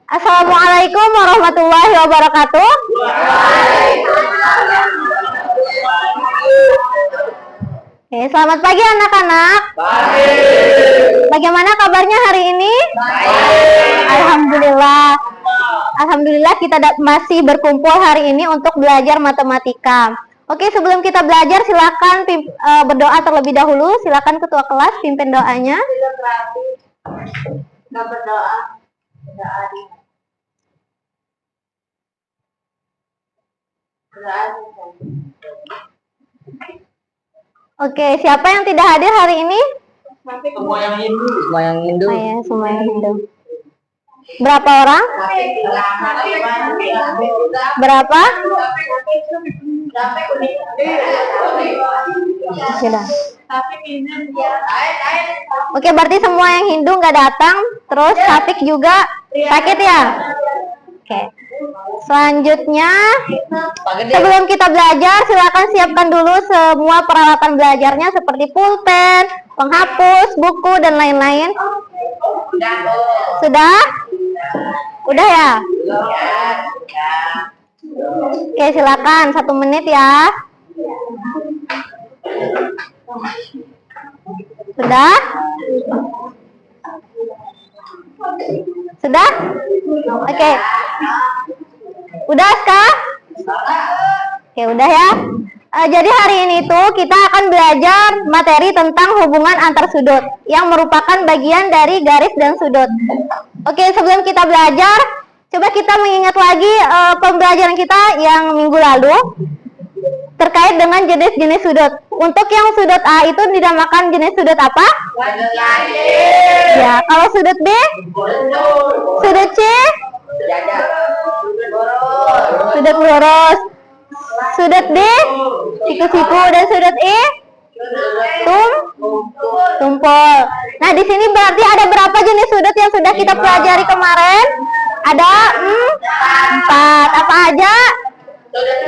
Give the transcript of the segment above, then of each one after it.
Assalamualaikum warahmatullahi wabarakatuh. Oke, selamat pagi anak-anak. Bagaimana kabarnya hari ini? Alhamdulillah. Alhamdulillah kita masih berkumpul hari ini untuk belajar matematika. Oke, sebelum kita belajar silakan berdoa terlebih dahulu. Silakan ketua kelas pimpin doanya. Berdoa. Oke, siapa yang tidak hadir hari ini? Semua yang Hindu. Semua yang Hindu. Oh, ya, semua yang Hindu. Berapa orang? Berapa? Sudah. Oke, berarti semua yang Hindu nggak datang. Terus Safik juga sakit ya? Oke. Selanjutnya, sebelum kita belajar, silakan siapkan dulu semua peralatan belajarnya seperti pulpen, penghapus, buku, dan lain-lain. Sudah? Udah ya? Oke, silakan 1 menit ya. Sudah? Sudah? Oke. Udah, Kak? Oke, udah ya. Jadi hari ini tuh kita akan belajar materi tentang hubungan antar sudut yang merupakan bagian dari garis dan sudut. Oke, sebelum kita belajar, coba kita mengingat lagi pembelajaran kita yang minggu lalu terkait dengan jenis-jenis sudut. Untuk yang sudut A itu dinamakan jenis sudut apa? Ya, kalau sudut B? Sudut C? Sudut lurus. Sudut D? Siku-siku. Dan sudut E? Tumpul. Nah, di sini berarti ada berapa jenis sudut yang sudah kita pelajari kemarin? Ada 4. Apa aja?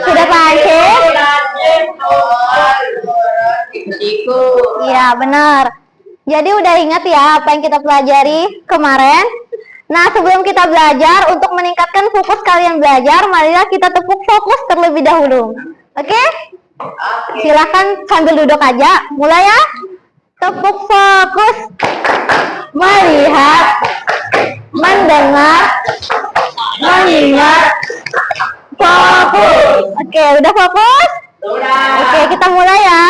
Sudah lancip? Iya, benar. Jadi udah ingat ya apa yang kita pelajari kemarin? Nah, sebelum kita belajar, untuk meningkatkan fokus kalian belajar, marilah kita tepuk fokus terlebih dahulu. Oke? Silakan sambil duduk aja. Mulai ya. Tepuk fokus. Melihat, mendengar, mengingat. Fokus. Oke, udah fokus? Oke, kita mulai ya.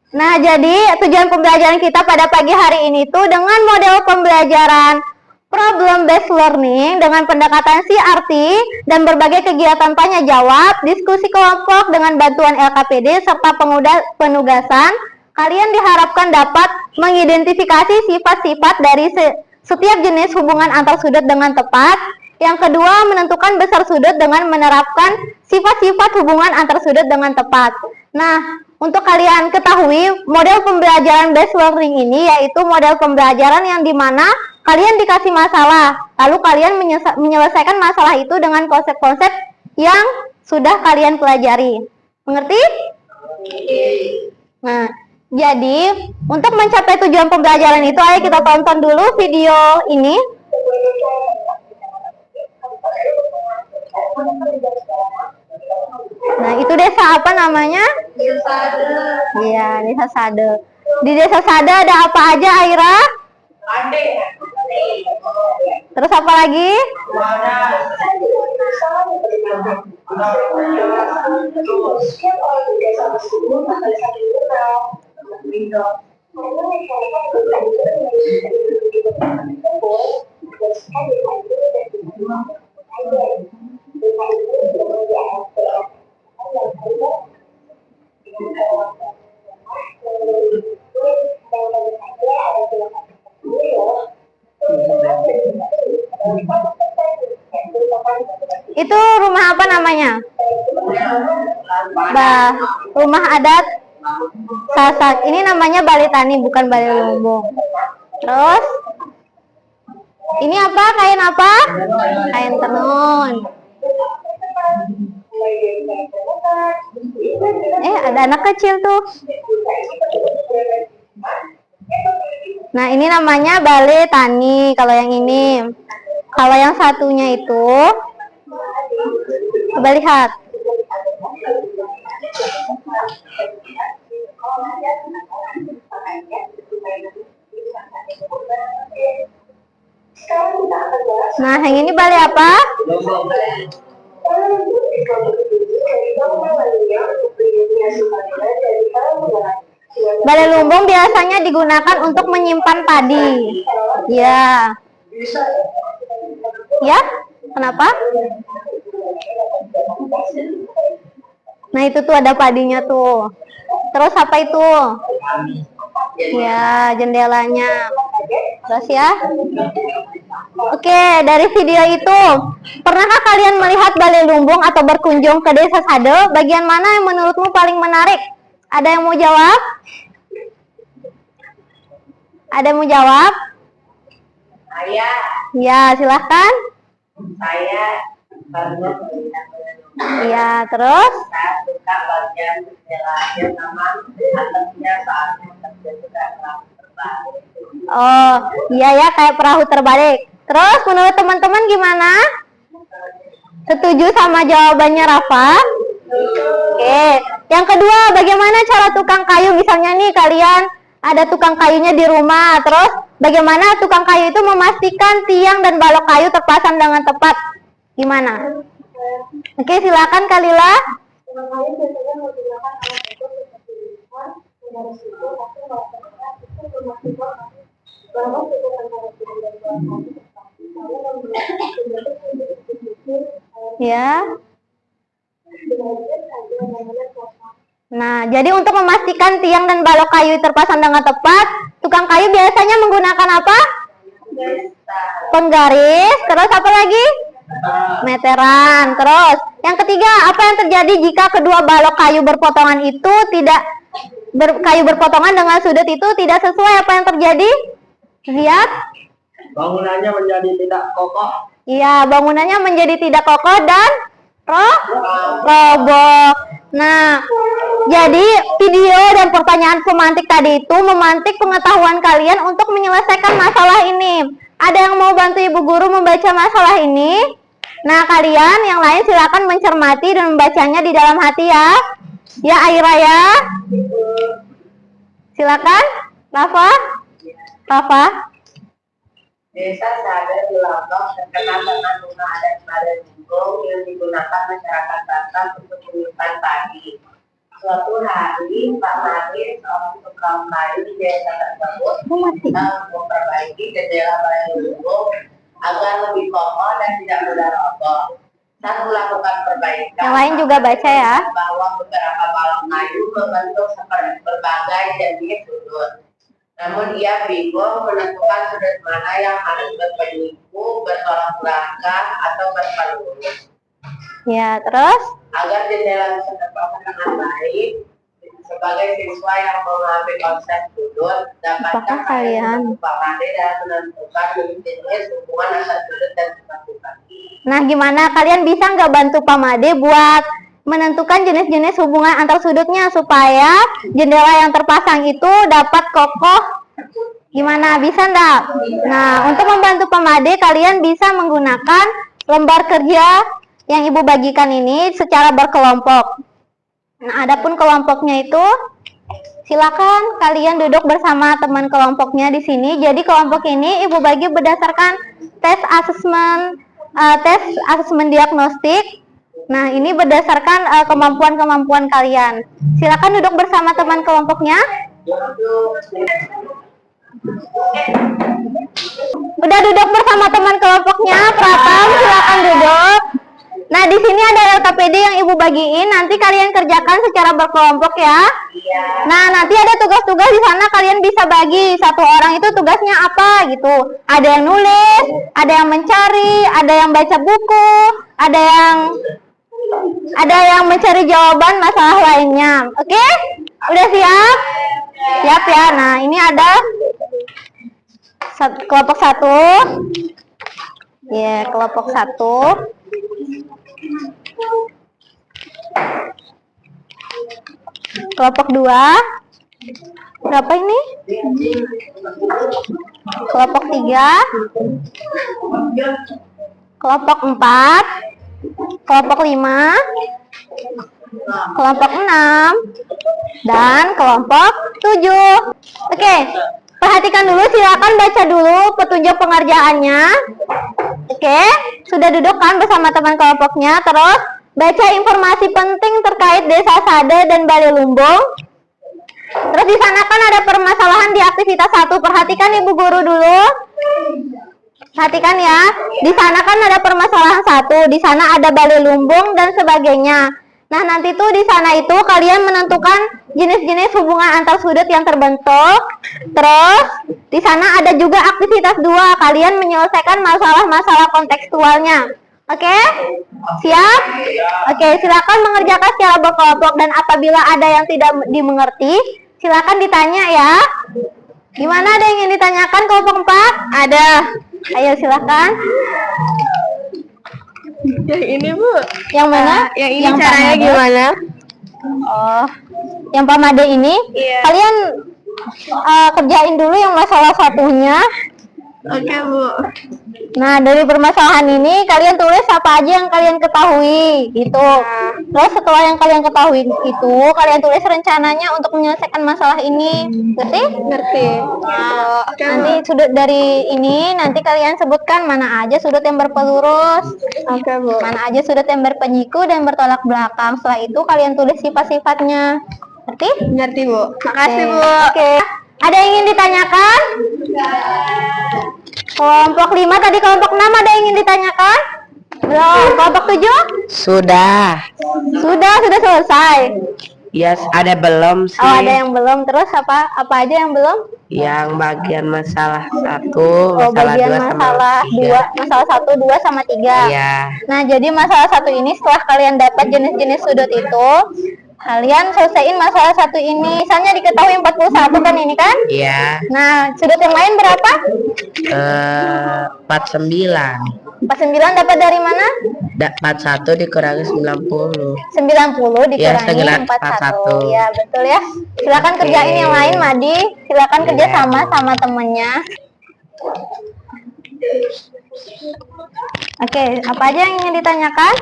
Nah, jadi tujuan pembelajaran kita pada pagi hari ini tuh dengan model pembelajaran problem based learning dengan pendekatan CRT dan berbagai kegiatan tanya jawab, diskusi kelompok dengan bantuan LKPD serta penugasan, kalian diharapkan dapat mengidentifikasi sifat-sifat dari setiap jenis hubungan antar sudut dengan tepat. Yang kedua, menentukan besar sudut dengan menerapkan sifat-sifat hubungan antar sudut dengan tepat. Nah, untuk kalian ketahui, model pembelajaran based learning ini yaitu model pembelajaran yang dimana kalian dikasih masalah, lalu kalian menyelesaikan masalah itu dengan konsep-konsep yang sudah kalian pelajari. Mengerti? Nah, jadi untuk mencapai tujuan pembelajaran itu, ayo kita tonton dulu video ini. Nah, itu desa apa namanya? Desa Sade. Iya, desa Sade. Di desa Sade ada apa aja, Aira? Ade. Terus apa lagi? Itu rumah apa namanya? Rumah adat Sasak. Ini namanya Bali Tani, bukan Bali Lumbung. Terus ini apa? Kain apa? Kain tenun. Ada anak kecil tuh. Nah, ini namanya balai tani kalau yang ini. Kalau yang satunya itu, coba lihat. Nah, yang ini balai apa? Balai lumbung biasanya digunakan untuk menyimpan padi. Ya. Ya? Kenapa? Nah, itu tuh ada padinya tuh. Terus apa itu? Ya, jendelanya. Terus ya. Oke, dari video itu, pernahkah kalian melihat balai lumbung atau berkunjung ke desa Sade? Bagian mana yang menurutmu paling menarik? Ada yang mau jawab? Ada yang mau jawab? Saya. Ya, silahkan. Saya. Iya, terus? Saya suka bagian jendelanya sama atapnya saatnya terbalik. Oh, iya ya, kayak perahu terbalik. Terus menurut teman-teman gimana? Setuju sama jawabannya Rafa? Oke. Yang kedua, bagaimana cara tukang kayu? Misalnya nih kalian ada tukang kayunya di rumah. Terus bagaimana tukang kayu itu memastikan tiang dan balok kayu terpasang dengan tepat? Gimana? Oke, silakan Kalila. Ya. Nah, jadi untuk memastikan tiang dan balok kayu terpasang dengan tepat, tukang kayu biasanya menggunakan apa? Penggaris. Terus apa lagi? Meteran. Terus yang ketiga, apa yang terjadi jika kedua balok kayu berpotongan itu tidak kayu berpotongan dengan sudut itu tidak sesuai? Apa yang terjadi? Lihat. Bangunannya menjadi tidak kokoh. Iya, bangunannya menjadi tidak kokoh dan roboh. Nah, jadi video dan pertanyaan pemantik tadi itu memantik pengetahuan kalian untuk menyelesaikan masalah ini. Ada yang mau bantu Ibu Guru membaca masalah ini? Nah, kalian yang lain silakan mencermati dan membacanya di dalam hati ya. Ya, Aira ya. Silakan, Rafa. Rafa. Desa Sade di Lombok terkenal dengan rumah adat balai lumbung yang digunakan masyarakat Batak untuk menyimpan padi. Suatu hari, Pak Made, seorang tukang kayu di desa tersebut, memperbaiki jendela balai lumbung agar lebih kokoh dan tidak mudah roboh. Saat melakukan perbaikan, Yang lain juga baca ya. Bahwa beberapa balok kayu membentuk seperti berbagai jenis sudut. Namun ia bingung menentukan sudut mana yang harus berpenyiku, bertolak belakang, atau berpeluru. Ya, terus? Agar jendela bisa terpasang dengan baik, sebagai siswa yang mengambil konsep sudut, dapatkah kalian Pak Made dalam menentukan jenis hubungan antara sudut dan sifat-sifat? Nah, gimana? Kalian bisa nggak bantu Pak Made buat menentukan jenis-jenis hubungan antar sudutnya supaya jendela yang terpasang itu dapat kokoh? Gimana? Bisa nggak? Nah, untuk membantu Pak Made, kalian bisa menggunakan lembar kerja yang Ibu bagikan ini secara berkelompok. Nah, adapun kelompoknya itu, silakan kalian duduk bersama teman kelompoknya di sini. Jadi kelompok ini Ibu bagi berdasarkan tes asesmen diagnostik. Nah, ini berdasarkan kemampuan-kemampuan kalian. Silakan duduk bersama teman kelompoknya. Udah duduk bersama teman kelompoknya, Pratam, silakan duduk. Nah, di sini ada LKPD yang Ibu bagiin. Nanti kalian kerjakan secara berkelompok ya. Nah, nanti ada tugas-tugas di sana kalian bisa bagi. Satu orang itu tugasnya apa gitu. Ada yang nulis, ada yang mencari, ada yang baca buku, ada yang mencari jawaban masalah lainnya. Oke? Udah siap? Siap ya. Nah, ini ada kelompok 1. Ya, kelompok 1. Kelompok 2. Berapa ini? Kelompok 3, kelompok 4, kelompok 5, kelompok 6, dan kelompok 7. Oke, perhatikan dulu, silakan baca dulu petunjuk pengerjaannya. Oke, sudah duduk kan bersama teman kelompoknya. Terus baca informasi penting terkait Desa Sade dan Bale Lumbung. Terus di sana kan ada permasalahan di aktivitas 1. Perhatikan Ibu Guru dulu. Perhatikan ya. Di sana kan ada permasalahan 1. Di sana ada Bale Lumbung dan sebagainya. Nah, nanti tuh di sana itu kalian menentukan jenis-jenis hubungan antar sudut yang terbentuk. Terus di sana ada juga aktivitas 2. Kalian menyelesaikan masalah-masalah kontekstualnya. Oke? Siap? Oke, silakan mengerjakan secara berkelompok, dan apabila ada yang tidak dimengerti, silakan ditanya ya. Gimana, ada yang ingin ditanyakan kelompok 4? Ada. Ayo silakan. Yang ini Bu. Yang mana? Yang ini Yang caranya Pak Made? gimana? Oh, yang Pak Made ini. Iya. Kalian kerjain dulu yang masalah satunya. Oke Bu. Nah, dari permasalahan ini kalian tulis apa aja yang kalian ketahui gitu. Terus setelah yang kalian ketahui itu, kalian tulis rencananya untuk menyelesaikan masalah ini. Ngerti? Ngerti. Nah, nanti sudut dari ini nanti kalian sebutkan mana aja sudut yang berpelurus, Oke Bu. mana aja sudut yang berpenyiku dan bertolak belakang. Setelah itu kalian tulis sifat-sifatnya. Ngerti? Ngerti Bu. Makasih Bu. Oke. Ada yang ingin ditanyakan? Kelompok 5 tadi, kelompok 6 ada yang ingin ditanyakan? Belum. Kelompok 7? Sudah. Sudah selesai. Yes, ada belum sih. Oh, ada yang belum. Terus apa aja yang belum? Yang bagian masalah 1, Oh, masalah bagian 2 sama masalah 2, 3. masalah 1, 2 sama 3. Iya. Nah, jadi masalah 1 ini setelah kalian dapat jenis-jenis sudut itu, kalian selesaiin masalah 1 ini. Misalnya diketahui 41 kan ini kan? Iya. Nah, sudut yang lain berapa? 49. 49 dapat dari mana? 41 dikurangi 90. 90 Ya, dikurangi 41. 41. Ya, betul ya. Silakan Oke. kerjain yang lain, Madi. Silakan kerja Iya. sama temennya. Oke, apa aja yang ingin ditanyakan?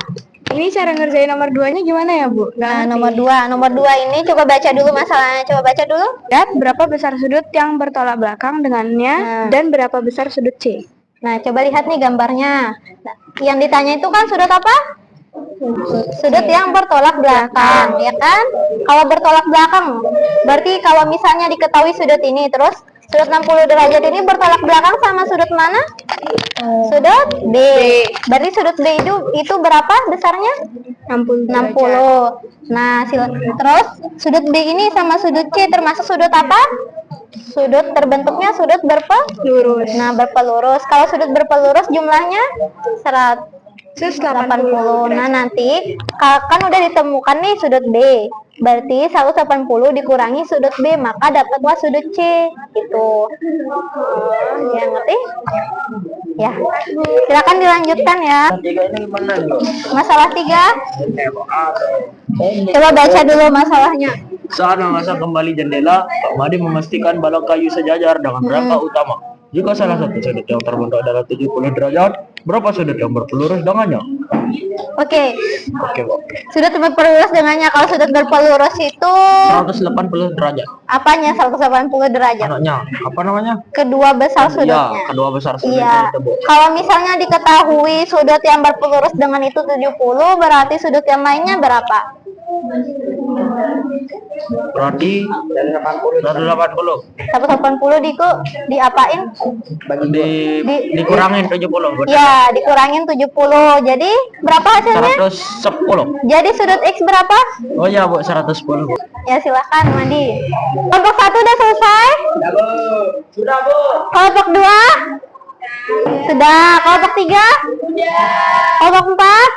Ini cara ngerjain nomor 2-nya gimana ya Bu? Nah, nomor 2 ini coba baca dulu masalahnya. Coba baca dulu. Lihat berapa besar sudut yang bertolak belakang dengannya dan berapa besar sudut C. Nah, coba lihat nih gambarnya. Nah, yang ditanya itu kan sudut apa? Sudut yang bertolak belakang, ya kan? Kalau bertolak belakang, berarti kalau misalnya diketahui sudut ini, terus sudut 60 derajat ini bertolak belakang sama sudut mana? Sudut B. Berarti sudut B itu berapa besarnya? 60 derajat. 60. Nah, terus sudut B ini sama sudut C termasuk sudut apa? Sudut terbentuknya sudut Lurus. Nah, berpelurus. Kalau sudut berpelurus jumlahnya 180. Nah, nanti kan udah ditemukan nih sudut B. Berarti 180 dikurangi sudut B, maka dapatlah sudut C. Gitu. Ya, ngerti? Ya. Silakan dilanjutkan ya. Masalah 3. Coba baca dulu masalahnya. Saat memasang kembali jendela, Pak Made memastikan balok kayu sejajar dengan rangka utama. Jika salah satu sudut yang terbentuk adalah 70 derajat, berapa sudut yang berpelurus dengannya? Oke. Oke, Bu. Sudut berpelurus dengannya. Kalau sudut berpelurus itu 180 derajat. apanya 180 derajat? Anaknya, apa namanya? Kedua besar Ya, sudutnya. kedua besar sudutnya Iya. itu, Bu. Kalau misalnya diketahui sudut yang berpelurus dengan itu 70, berarti sudut yang lainnya berapa? Berarti 180. 180 diapain? Dikurangin 70. Betul. Ya, dikurangin 70. Jadi berapa hasilnya? 110. Jadi sudut X berapa? Oh ya, Bu, 110, Bu. Ya, silakan Mandi. Kelompok 1 udah selesai? Sudah, Bu. Kelompok 2? Sudah. Kelompok 3? Kelompok 4?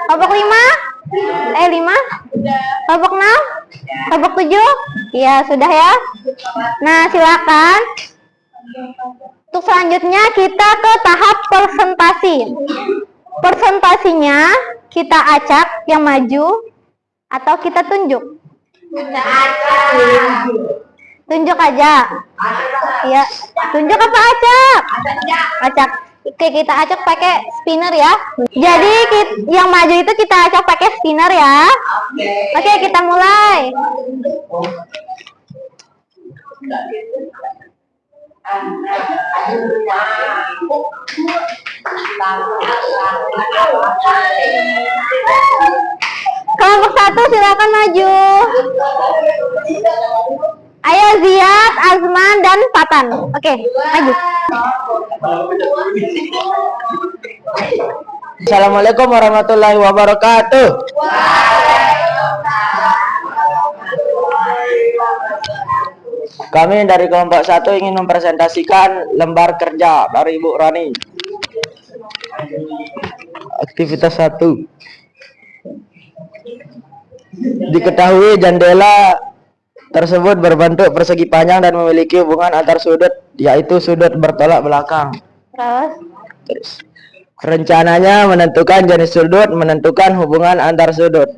Kelompok 5? 5? Kelompok 6? Kelompok 7? Iya, sudah ya. Nah, silakan. Untuk selanjutnya kita ke tahap presentasi. Presentasinya kita acak yang maju atau kita tunjuk? Tunjuk aja. Iya, tunjuk apa acak? Acak. Oke, kita acak pakai spinner ya. Jadi yang maju itu kita acak pakai spinner ya. Oke, kita mulai. Kelompok 1 silakan maju. Ayo Ziyad, Azman, dan Fatan. Oke, maju. Assalamualaikum warahmatullahi wabarakatuh. Kami dari kelompok 1 ingin mempresentasikan lembar kerja dari Ibu Rani. Aktivitas 1. Diketahui jendela tersebut berbentuk persegi panjang dan memiliki hubungan antar sudut, yaitu sudut bertolak belakang. Terus rencananya menentukan jenis sudut, menentukan hubungan antar sudut.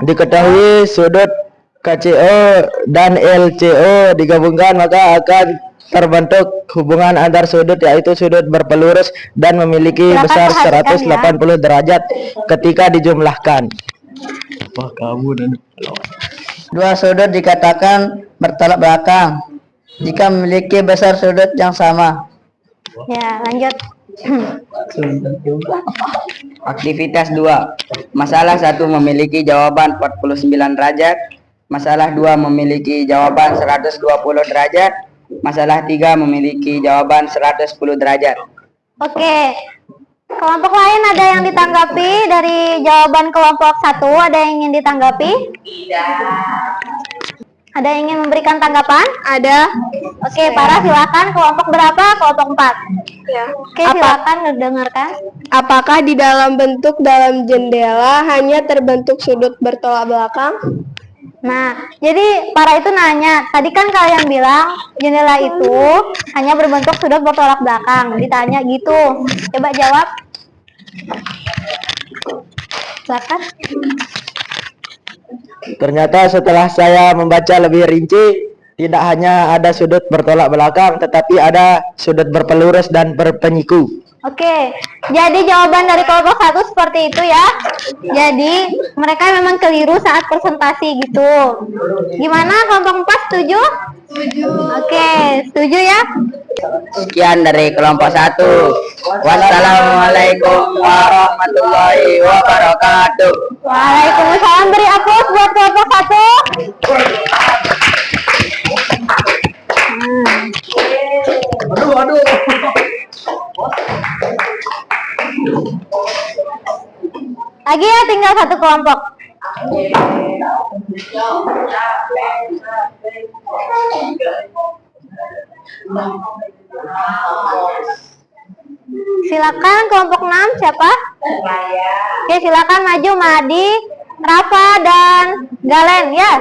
Diketahui sudut KCO dan LCO digabungkan maka akan terbentuk hubungan antar sudut, yaitu sudut berpelurus dan memiliki besar 180 derajat ketika dijumlahkan. Wah, kamu dan Dua sudut dikatakan bertolak belakang jika memiliki besar sudut yang sama. Ya, lanjut. Aktivitas 2. Masalah 1 memiliki jawaban 49 derajat. Masalah 2 memiliki jawaban 120 derajat. Masalah 3 memiliki jawaban 110 derajat. Oke. Kelompok lain ada yang ditanggapi dari jawaban kelompok 1? Ada yang ingin ditanggapi? Ada yang ingin memberikan tanggapan? Ada. Oke, Para silakan. Kelompok berapa? Kelompok 4. Ya. Oke, silakan dengarkan. Apakah di dalam jendela hanya terbentuk sudut bertolak belakang? Nah, jadi Para itu nanya, tadi kan kalian bilang jendela itu hanya berbentuk sudut bertolak belakang. Ditanya gitu. Coba jawab. Silakan. ternyata setelah saya membaca lebih rinci, tidak hanya ada sudut bertolak belakang, tetapi ada sudut berpelurus dan berpenyiku. Oke, jadi jawaban dari kelompok 1 seperti itu ya. Jadi mereka memang keliru saat presentasi gitu. Gimana kelompok 4, setuju? Setuju. Oke, setuju ya? Sekian dari kelompok 1. Wassalamualaikum warahmatullahi wabarakatuh. Waalaikumsalam. Beri aplaus buat kelompok 1. Lagi ya, tinggal 1 kelompok. Silakan kelompok 6 siapa? Oke, silakan maju Madi, Rafa, dan Galen ya.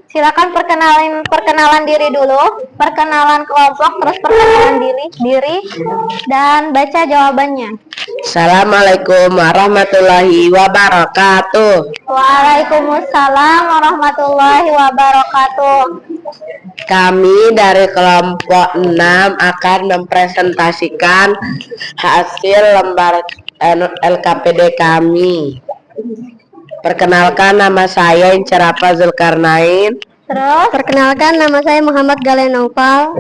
Silakan perkenalan diri dulu, perkenalan kelompok, terus perkenalan diri dan baca jawabannya. Assalamualaikum warahmatullahi wabarakatuh. Waalaikumsalam warahmatullahi wabarakatuh. Kami dari kelompok 6 akan mempresentasikan hasil lembar LKPD kami. Perkenalkan, nama saya Incerapa Zulkarnain. Terus, Perkenalkan, nama saya Muhammad Galen Naufal.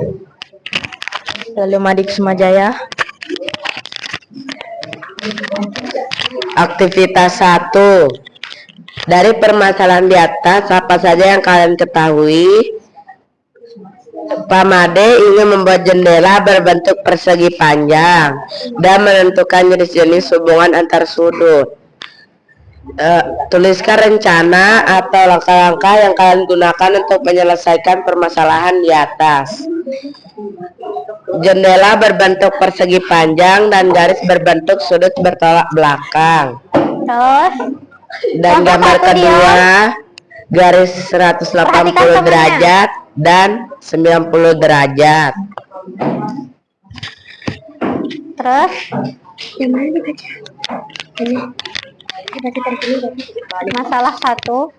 Lalu Madik Sumajaya. Aktivitas 1. Dari permasalahan di atas, apa saja yang kalian ketahui? Pak Made ingin membuat jendela berbentuk persegi panjang dan menentukan jenis-jenis hubungan antar sudut. Tuliskan rencana atau langkah-langkah yang kalian gunakan untuk menyelesaikan permasalahan di atas. Jendela berbentuk persegi panjang dan garis berbentuk sudut bertolak belakang. terus. Dan gambar kedua, garis 180 derajat dan 90 derajat. Terus masalah 1.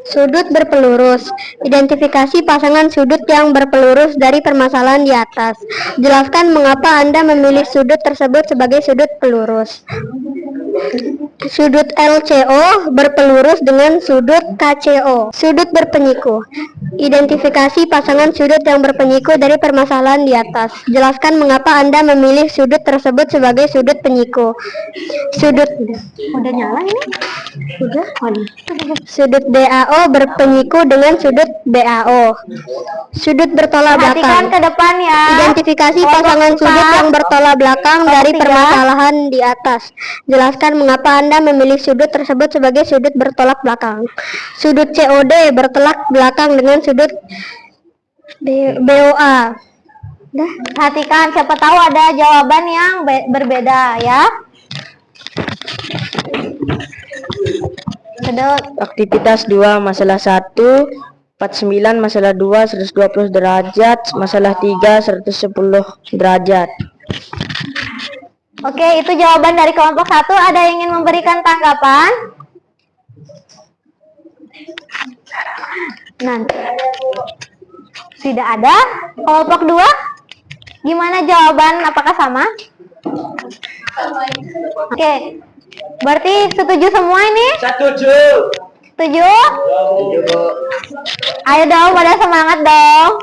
Sudut berpelurus. Identifikasi pasangan sudut yang berpelurus dari permasalahan di atas. Jelaskan mengapa Anda memilih sudut tersebut sebagai sudut pelurus. Sudut LCO berpelurus dengan sudut KCO. Sudut berpenyiku. Identifikasi pasangan sudut yang berpenyiku dari permasalahan di atas. Jelaskan mengapa Anda memilih sudut tersebut sebagai sudut penyiku. Sudut Udah nyala ini? Udah. Sudut DAO berpenyiku dengan sudut BAO. Sudut bertolak Perhatikan belakang. ke depan ya. Identifikasi Kelompok pasangan empat. sudut yang bertolak belakang Kelompok dari 3. permasalahan di atas. Jelaskan mengapa Anda memilih sudut tersebut sebagai sudut bertolak belakang. Sudut COD bertolak belakang dengan sudut BOA. Perhatikan, siapa tahu ada jawaban yang berbeda ya. Sudut. Aktivitas 2, masalah 1, 49, masalah 2, 120 derajat, masalah 3, 110 derajat. Oke, itu jawaban dari kelompok 1. Ada yang ingin memberikan tanggapan? Nanti. Tidak ada. Kelompok 2? Gimana jawaban? Apakah sama? Oke. Berarti setuju semua ini? Setuju. Setuju? Ayo dong, pada semangat dong.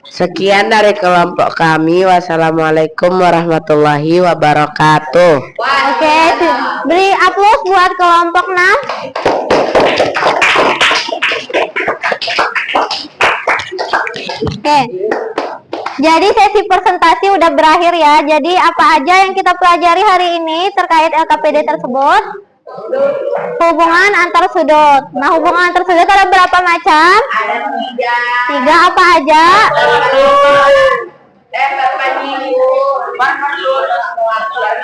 Sekian dari kelompok kami. Wassalamualaikum warahmatullahi wabarakatuh. Oke, beri aplaus buat kelompok 6. Oke. Jadi sesi presentasi udah berakhir ya. Jadi apa aja yang kita pelajari hari ini terkait LKPD tersebut? Hubungan antar sudut. Nah, hubungan antar sudut ada berapa macam? Ada 3. 3 apa aja?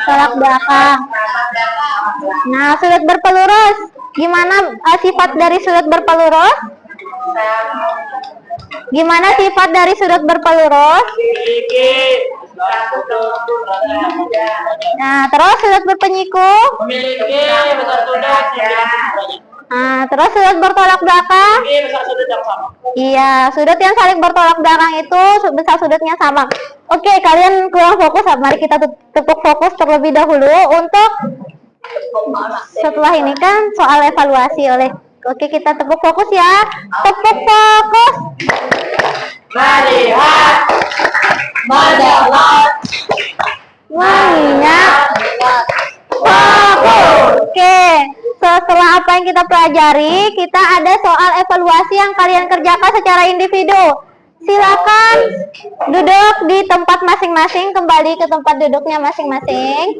Tolak belakang. Nah, sudut berpelurus. Gimana sifat dari sudut berpelurus? Gimana sifat dari sudut berpelurus? Nah, terus sudut berpenyiku? Nah, terus sudut bertolak belakang? Iya, sudut yang saling bertolak belakang itu besar sudutnya sama. Oke, kalian kurang fokus. Mari kita tepuk fokus terlebih dahulu untuk setelah ini kan soal evaluasi oleh. Oke, kita tepuk fokus ya. Tepuk fokus. Melihat, mendengar, mengingat. Fokus. Oke, setelah apa yang kita pelajari, kita ada soal evaluasi yang kalian kerjakan secara individu. Silakan duduk di tempat masing-masing, kembali ke tempat duduknya masing-masing.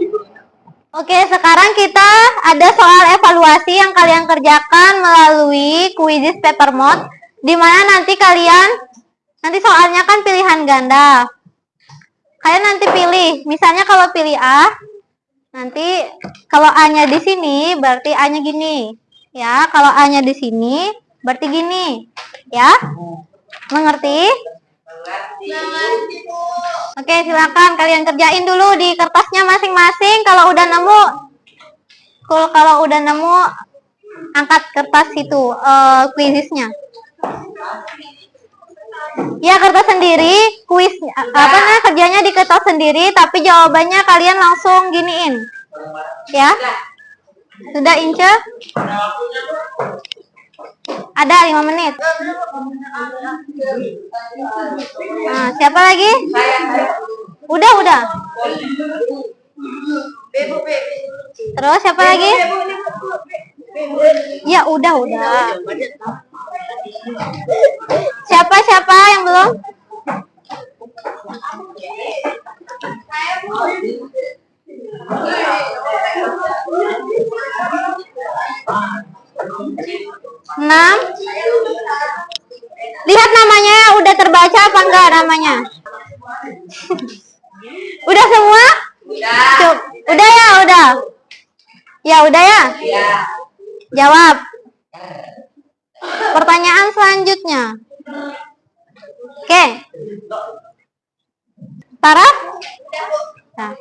Oke, sekarang kita ada soal evaluasi yang kalian kerjakan melalui Quizzes Paper Mode, di mana nanti soalnya kan pilihan ganda. Kalian nanti pilih, misalnya kalau pilih A, nanti kalau A-nya di sini berarti A-nya gini. Ya, kalau A-nya di sini berarti gini. Ya? Mengerti? Oke, silakan kalian kerjain dulu di kertasnya masing-masing. Kalau udah nemu, angkat kertas itu quizisnya. Ya, kertas sendiri, kerjanya di kertas sendiri, tapi jawabannya kalian langsung giniin. Ya? Sudah, Ince? Ada 5 menit. Nah, siapa lagi? Udah. Terus siapa lagi? Ya, udah. Siapa yang belum? Enam. Lihat namanya udah terbaca apa enggak namanya? Udah semua? Udah ya, udah. Ya, udah ya? Jawab. Pertanyaan selanjutnya. Oke. Sarah? Nah.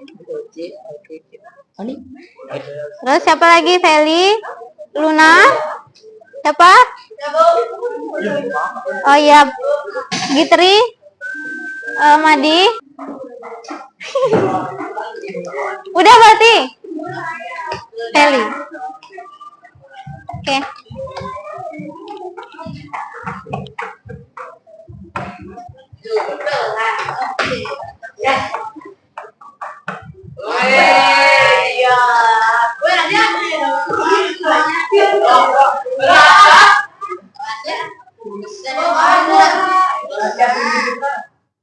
Terus siapa lagi? Feli? Luna? Siapa? Oh iya. Gitri? Madi? Udah berarti? Feli. Oke.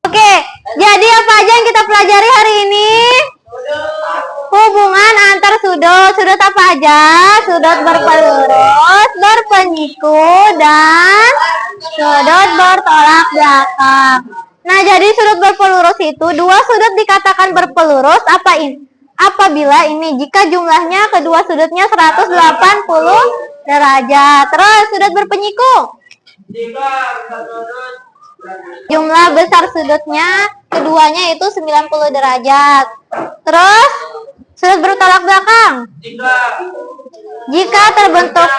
Oke, jadi apa aja yang kita pelajari hari ini? Hubungan antar sudut. Sudut apa aja? Sudut berpelurus, berpenyiku, dan sudut bertolak belakang. Nah, jadi sudut berpelurus itu dua sudut dikatakan berpelurus apabila ini jika jumlahnya kedua sudutnya 180 derajat. Terus sudut berpenyiku. Jumlah besar sudutnya keduanya itu 90 derajat. Terus sudut bertolak belakang. Jika terbentuk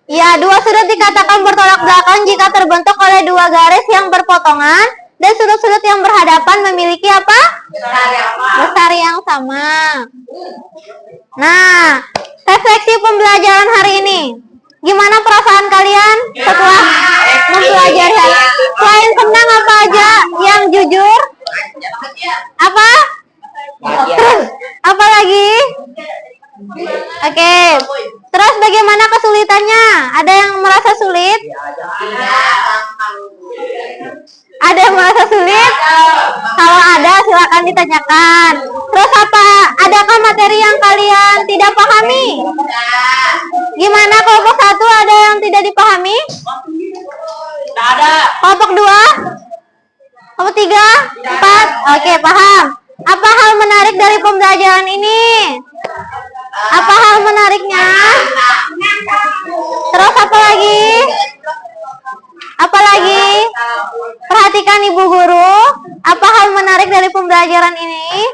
ya, dua sudut dikatakan bertolak belakang jika terbentuk oleh dua garis yang berpotongan dan sudut-sudut yang berhadapan memiliki apa? Besar yang sama. Nah, refleksi pembelajaran hari ini. Gimana perasaan kalian setelah mempelajari hari ini? Selain senang apa aja yang jujur? Apa? Terus apa lagi? Oke. Terus bagaimana kesulitannya? Ada yang merasa sulit? Ada yang merasa sulit? Kalau ada silakan ditanyakan. Terus apa? Adakah materi yang kalian tidak pahami? Gimana kelompok 1 ada yang tidak dipahami? Tidak ada. Kelompok 2? Kelompok 3? 4? Oke, paham. Apa hal menarik dari pembelajaran ini? Apa hal menariknya? Terus apa lagi? Apa lagi? Perhatikan Ibu Guru. Apa hal menarik dari pembelajaran ini?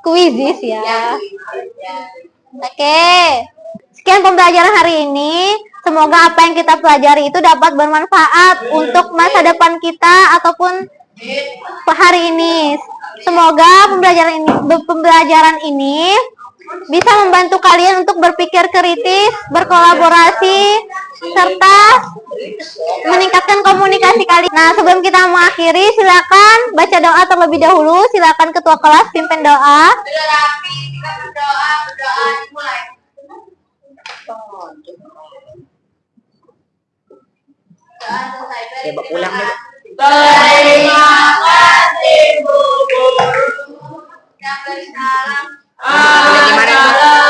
Kuisis ya. Oke. Sekian pembelajaran hari ini. Semoga apa yang kita pelajari itu dapat bermanfaat untuk masa depan kita ataupun hari ini. Semoga pembelajaran ini bisa membantu kalian untuk berpikir kritis, berkolaborasi, serta meningkatkan komunikasi kalian. Nah, sebelum kita mengakhiri, silakan baca doa terlebih dahulu. Silakan ketua kelas pimpin doa. Sudah rapi, kita berdoa dimulai. Coba pulang deh. Terima kasih Bu Guru yang bersalam. Gimana?